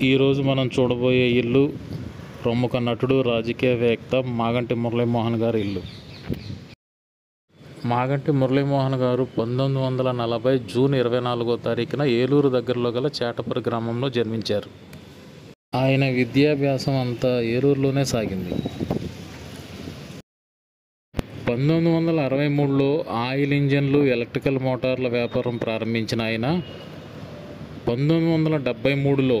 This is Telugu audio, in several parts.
ఈరోజు మనం చూడబోయే ఇల్లు ప్రముఖ నటుడు రాజకీయవేత్త మాగంటి మురళీమోహన్ గారి ఇల్లు. మాగంటి మురళీమోహన్ గారు 1940 జూన్ 24వ తారీఖున ఏలూరు దగ్గరలో గల చేటపర్రి గ్రామంలో జన్మించారు. ఆయన విద్యాభ్యాసం అంతా ఏలూరులోనే సాగింది. 1963లో ఆయిల్ ఇంజన్లు, ఎలక్ట్రికల్ మోటార్ల వ్యాపారం ప్రారంభించిన ఆయన 1973లో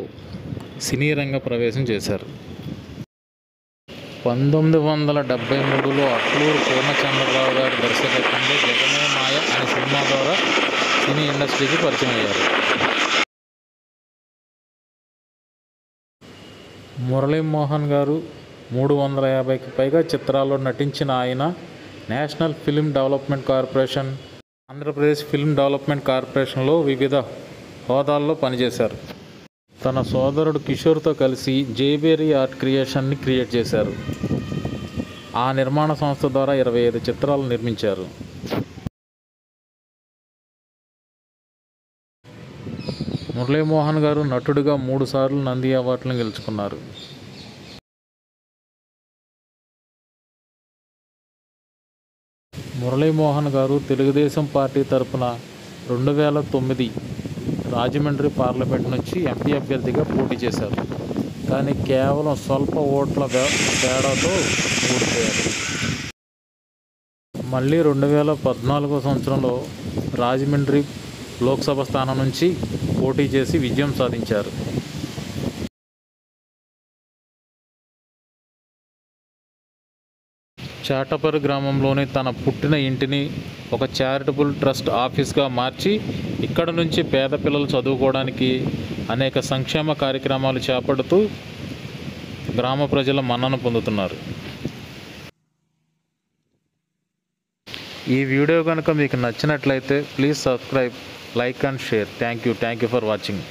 సినీ రంగ ప్రవేశం చేశారు. 1973లో అట్లూరు పూర్ణచంద్రరావు గారి దర్శకత్వంలో జగమే మాయ అనే సినిమా ద్వారా సినీ ఇండస్ట్రీకి పరిచయం అయ్యారు. మురళీమోహన్ గారు 350కి పైగా చిత్రాల్లో నటించిన ఆయన national film development corporation, Andhra Pradesh film development కార్పొరేషన్లో వివిధ హోదాల్లో పనిచేశారు. తన సోదరుడు కిషోర్తో కలిసి జేబేరీ ఆర్ట్ క్రియేషన్ని క్రియేట్ చేశారు. ఆ నిర్మాణ సంస్థ ద్వారా 25 చిత్రాలు నిర్మించారు. మురళీమోహన్ గారు నటుడిగా 3 సార్లు నంది అవార్డులను గెలుచుకున్నారు. మురళీమోహన్ గారు తెలుగుదేశం పార్టీ తరపున 2009 రాజమండ్రి పార్లమెంట్ నుంచి ఎంపీ అభ్యర్థిగా పోటీ చేశారు. కానీ కేవలం స్వల్ప ఓట్ల తేడాతో ఓడిపోయారు. మళ్ళీ 2014 సంవత్సరంలో రాజమండ్రి లోక్సభ స్థానం నుంచి పోటీ చేసి విజయం సాధించారు. చేటపర్రి గ్రామంలోని తన పుట్టిన ఇంటిని ఒక చారిటబుల్ ట్రస్ట్ ఆఫీస్గా మార్చి ఇక్కడ నుంచి పేద పిల్లలు చదువుకోవడానికి అనేక సంక్షేమ కార్యక్రమాలు చేపడుతూ గ్రామ ప్రజల మన్నన పొందుతున్నారు. ఈ వీడియో కనుక మీకు నచ్చినట్లయితే please subscribe, like and share. Thank you for watching.